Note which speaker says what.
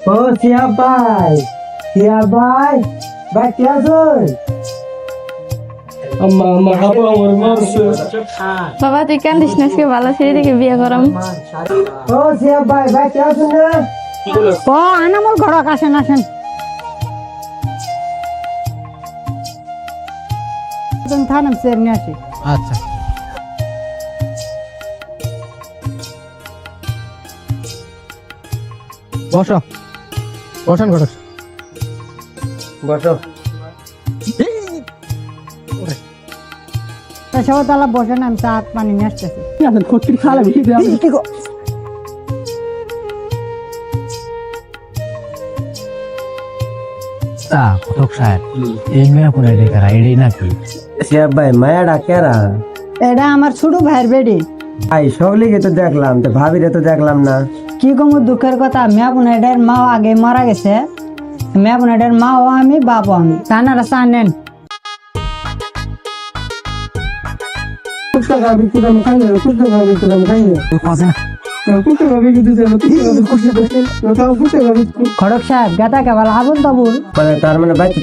Speaker 1: ও সিয়া ভাই কে আছেন?
Speaker 2: আম্মা আম্মা হাবু আমার মারছে।
Speaker 3: বাবা তুই কান্দিস না, আজকে ভালো ছেলে দেখে বিয়ে করাম।
Speaker 1: ও সিয়া ভাই কে আছেন না?
Speaker 4: ও আনামল ঘরক আসেন আসেন থানাম চেয়ার নিয়ে আসি।
Speaker 5: আচ্ছা বসো, বসেন ঘটক।
Speaker 1: বসো।
Speaker 4: সবাই তালা বসেন, আমি চা পানি নিয়ে আসতেছি।
Speaker 5: ঘটক সাহেব, এই মেয়ে কোন এটাই এটাই নাকি?
Speaker 1: সিয়া ভাই মায়াডা কেরা?
Speaker 4: এটা আমার ছোট ভাইয়ের বেডি।
Speaker 1: ভাই সকলিকে তো দেখলাম, তো ভাবিরে তো দেখলাম না।
Speaker 4: কি কম দুঃখের কথা, মেয়া বোনের মাও আগে মারা গেছে। মেয়া বোনের মাও আমি, বাপও আমি। তানারা চা নেন। খড়ক সাহেব গাতা কেবল আবুল তাবুল।
Speaker 1: তার মানে বাইতে